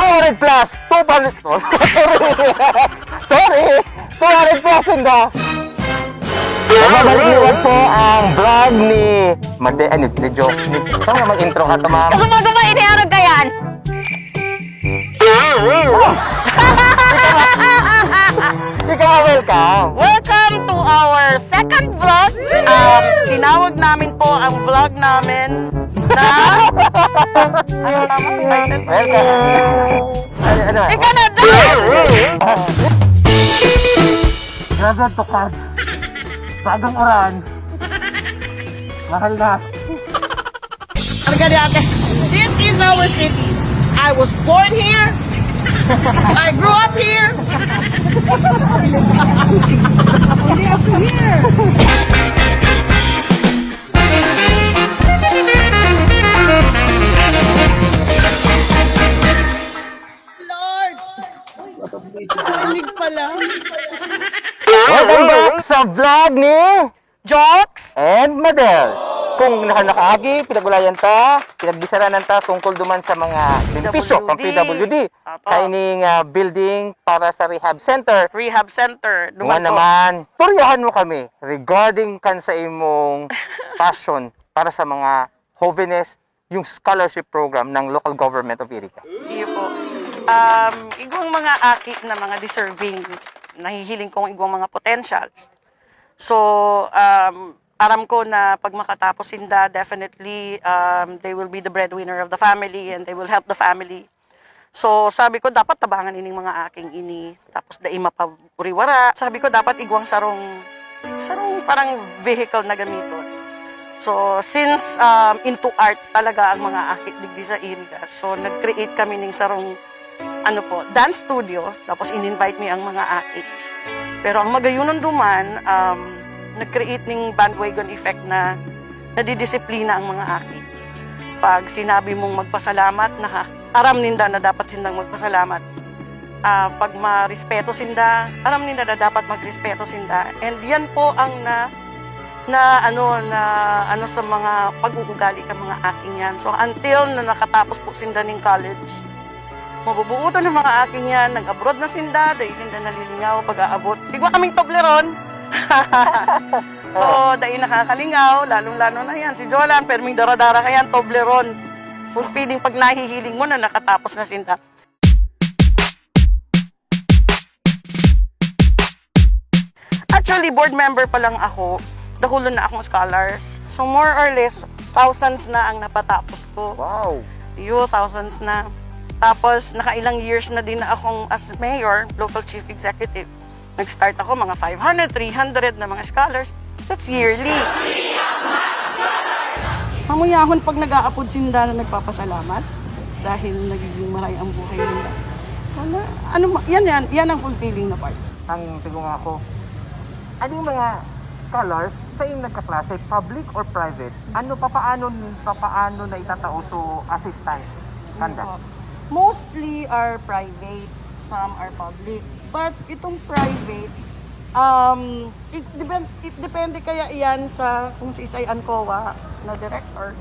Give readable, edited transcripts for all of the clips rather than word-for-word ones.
200 plus! 200... Sorry! 200 plus tinda! Mabalik po ang vlog ni... ni Joke. Ito nga mag-intro ka ito, ma'am. Sumaga ba iniharag ka yan? Ikaw, welcome! Welcome to our second vlog. Tinawag namin po ang vlog namin na... Ano naman title? Welcome! Ano? Ikaw na daw! Graduate to card. Bagang uran. Mahal na. This is our city. I was born here. I grew up here. Only up to here. Lord! Kilig pala. Welcome back sa vlog ni Jokes? and Madel. Kung nakaagi, pinagulayan ta, pinagbisaran ta tungkol duman sa mga benepisyo ng PWD. Kaining building para sa rehab center. Rehab center. Nga naman, turyahan mo kami regarding kan sa imong passion para sa mga holiness, yung scholarship program ng local government of Iriga. Iyo po. Igong mga aki na mga deserving, nahihiling kong igong mga potentials. So, aram ko na pag makatapos sinda, definitely they will be the breadwinner of the family and they will help the family. So, sabi ko, dapat tabangan ining mga aking ini. Tapos, daing mapuriwara. Sabi ko, dapat igwang sarong parang vehicle na gamiton. So, since into arts talaga ang mga akit digdi sa Iriga, so nag-create kami ng sarong dance studio, tapos in-invite niya ang mga akit. Pero ang magayunon duman, nag-create ng bandwagon effect na nadidisiplina ang mga akit. Pag sinabi mong magpasalamat, aram ninda na dapat sindang magpasalamat. Pag marespeto sinda, aram ninda na dapat magrespeto sinda. And yan po ang sa mga pag-uugali ka mga aking yan. So until na nakatapos po sinda ng college, mabubuutan ng mga aking yan, nag-abroad na sinda, dahil sinda nalilingaw pag-aabot. Tigwa kaming Toblerone. So, dahil nakakalingaw, lalong-lalo na yan. Si Jolan, pero may dara-dara ka yan, Toblerone. Fulfilling pag nahihiling mo na nakatapos na sinda. Actually, board member pa lang ako. Dahulo na akong scholars. So, more or less, thousands na ang napatapos ko. Wow! Thousands na. Tapos, nakailang years na din na akong as mayor, local chief executive. Nag-start ako mga 500, 300 na mga scholars. That's yearly. Mamuyahon pag nag-aapod sinda na nagpapasalamat dahil nagiging maray ang buhay nila. So, yan ang fulfilling na part. Ang tigong ako, ano yung mga scholars sa iyong nagkaklase, public or private? Papaano na itatao to assistant? Kanda? Mostly are private, some are public. But itong private, it depende kaya iyan sa kung si Isay Ancoa na director,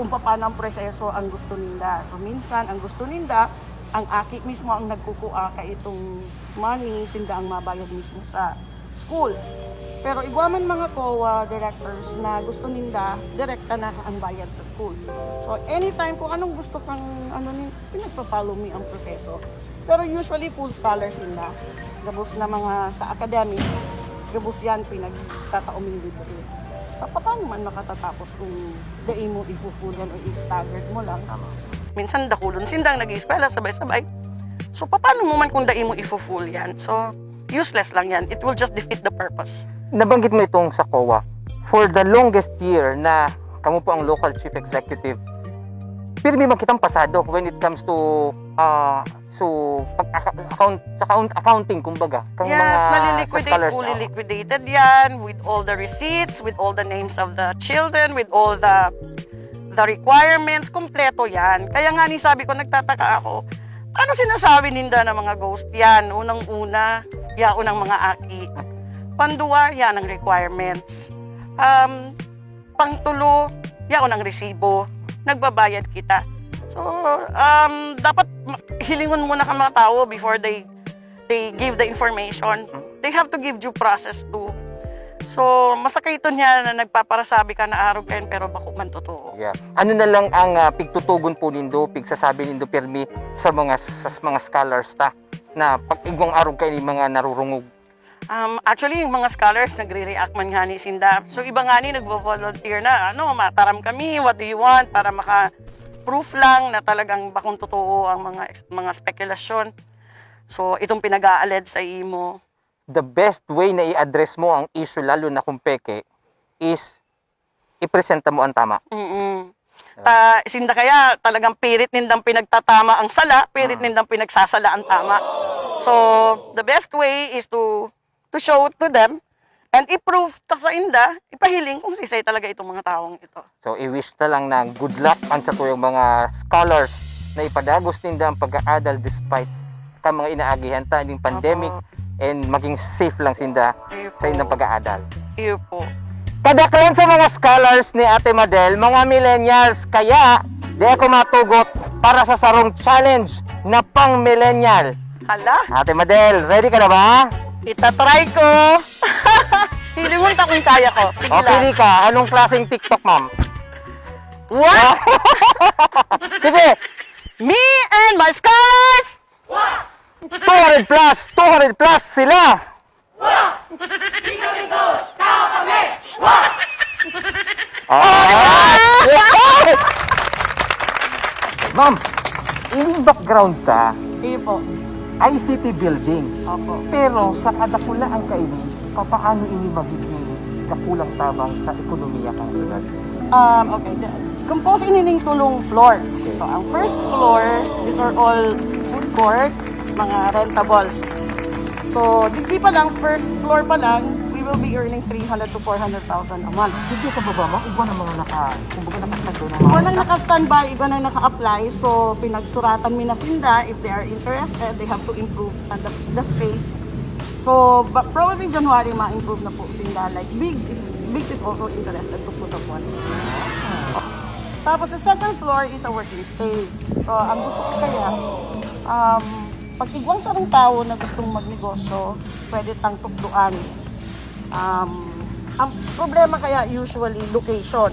kung paano ang proseso ang gusto ninda. So minsan, ang gusto ninda, ang aki mismo ang nagkukuha ka itong money, sinda ang mabayad mismo sa school. Pero igwaman mga COA directors na gusto ninda, direkta na ang bayad sa school. So anytime kung anong gusto kang, pinagpa-follow me ang proseso. Pero usually full scholars sila. Gabos na mga sa academics, gabos yan pinagtataoming libre. Paano man makatatapos kung dai mo i-full yan o i-staggered mo lang? Minsan dakulon sindang nag-i-eskwela sabay-sabay. So paano mo man kung dai mo i-full yan? So useless lang yan. It will just defeat the purpose. Nabanggit mo itong sa COA. For the longest year na kamu po ang local chief executive, pirmi makitang pasado when it comes to accounting, kumbaga. Yes, fully liquidated yan with all the receipts, with all the names of the children, with all the requirements, kompleto yan. Kaya nga sabi ko, nagtataka ako, ano sinasabi ninda ng mga ghost yan? Unang-una, yaon ng mga aki. Panduwa, yan ang requirements. Pangtulo, yaon ang resibo. Nagbabayad kita. So, dapat hilingon muna ka mga tao before they give the information. They have to give due process too. So, masakay ito niya na nagpaparasabi ka na arog kayo pero bako man totoo. Yeah. Ano na lang ang pigtutugon po nindo, pigsasabi nindo pirmi sa mga scholars ta na pag igwang arog kayo ni mga narurungog. Actually, yung mga scholars nagre-react man nga ni Sinda. So, iba nga ni nagvo-volunteer na, mataram kami, what do you want? Para maka-proof lang na talagang bakong totoo ang mga spekulasyon. So, itong pinag-aaled sa imo. The best way na i-address mo ang issue, lalo na kung peke, is ipresenta mo ang tama. Sinda kaya talagang pirit nindang pinagtatama ang sala, pirit nindang pinagsasala ang tama. So, the best way is to show to them and i-prove ta sa inda, ipahiling kung sisay talaga itong mga taong ito. So, i-wish na lang na good luck man sa tuyong mga scholars na ipadagos ninda ang pag-aadal despite ka mga inaagihan ta ng pandemic and maging safe lang sinda sa inyong pag-aadal. Iyo po. Kadaklan sa mga scholars ni Ate Madel, mga millennials, kaya di ako matugot para sa sarong challenge na pang millennial. Hala, Ate Madel, ready ka na ba? itatry ko. Hilingon ta kung kaya ko. Sige O, lang. pili ka. Anong klaseng TikTok, ma'am? What? Sige! Me and my scholars! 200 plus sila! Alright! Ma'am, ining background ta, Iyo po. ICT building. Opo. Pero sa kadakulaan kaini, papaano ini magiging kakulang tabang sa ekonomiya kang syudad? Okay. Compose inining tulong floors. So, ang first floor, these are all food court, mga rentables. So, di pa lang, first floor pa lang, we will be earning 300 to 400,000 a month. Hindi sa baba, ma'am, iba na mga kumbaga nakasagdo na Iba nang naka-standby, iba nang naka-apply. So, pinagsuratan mi na sinda. If they are interested, they have to improve the space. So, but probably January ma-improve na po sinda. Like, Biggs is also interested to put up one. Tapos, the second floor is a working space. So, ang gusto ko kaya, pag igwang sa ng tao na gustong magnegosyo, pwede tang tukduan. Ang problema kaya usually location.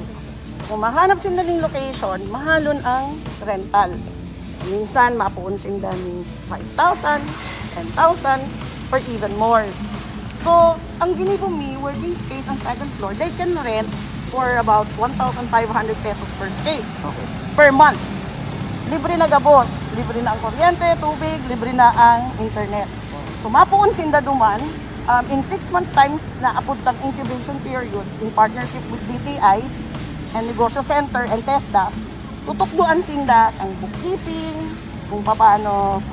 Kung mahanap sila ng location, mahalon ang rental. Minsan, mapuun sila ng 5,000, 10,000, or even more. So, ang ginibumi, working space ang second floor, they can rent for about 1,500 pesos per space per month. Libre na gabos, libre na ang kuryente, tubig, libre na ang internet. So, mapuun sinda duman, in 6 months time, naapod ang incubation period in partnership with DTI and Negosyo Center and TESDA, tutukduan sinda ang bookkeeping, kung paano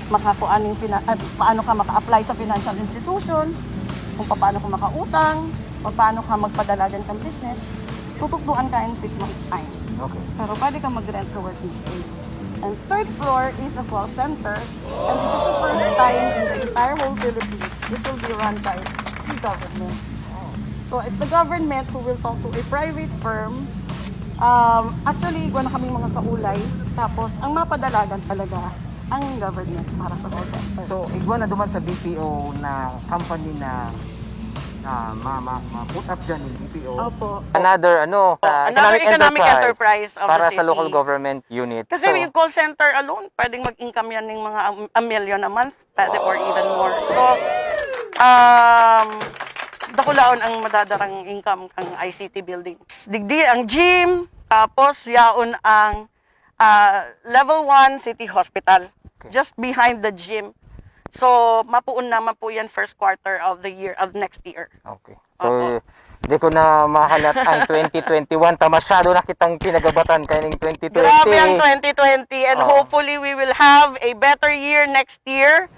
paano ka maka-apply sa financial institutions, kung paano ka makautang, paano ka magpadalagan ng business, tutukduan ka in 6 months time. Okay. Pero pwede kang mag-rent sa working space. And third floor is a call center. And this is the first time in the entire whole Philippines it will be run by the government. So it's the government who will talk to a private firm. Actually, igwa na kaming mga kaulay. Tapos, ang mapadalagan talaga ang government para sa call center. So, igwa na duman sa BPO na company na ma-put up dyan yung BPO. Opo. Another Another economic enterprise of para the sa local city. government unit. Kasi yung call center alone, pwedeng mag-income yan ng mga a million a month, pwede or even more. So, dakulaon ang madadarang income ng ICT building. Digdi ang gym, tapos yaon ang level 1 city hospital, just behind the gym. So, mapuun naman po yan first quarter of the year, of next year. Okay. So, hindi ko na mahalat ang 2021. Masyado na kitang pinagabatan kaya ng 2020. Grabe ang 2020 and Oo. hopefully we will have a better year next year.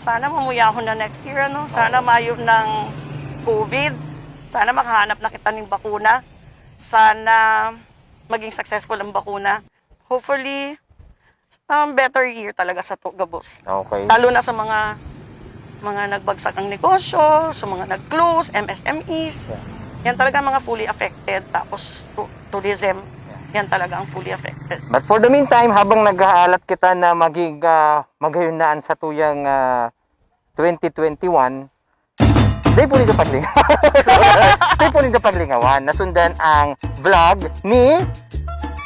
Sana mamuyahon na next year, ano? Sana mayo ng COVID. Sana makahanap na kita ng bakuna. Sana maging successful ang bakuna. Hopefully, better year talaga sa Gabos. Okay. Lalo na sa mga nagbagsak ang negosyo, sa mga nag-close, MSMEs. Yeah. Yan talaga mga fully affected. Tapos tourism. Yeah. yan talaga ang fully affected. But for the meantime, habang nag-aalat kita na maging maghayunaan sa tuyang 2021, di po nito paglingawan. Di po nito paglingawan. Nasundan ang vlog ni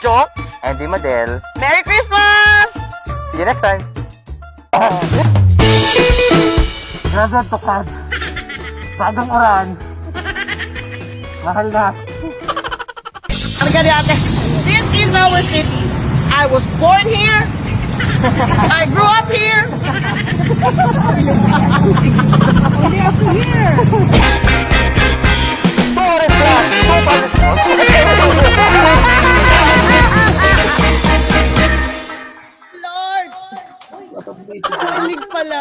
Jokes! and di Madel. Merry Christmas! See you next time. Graduate to card. Bagang uran. Mahal na. This is our city. I was born here. I grew up here. Tourist vlog. Lord! Kilig pala.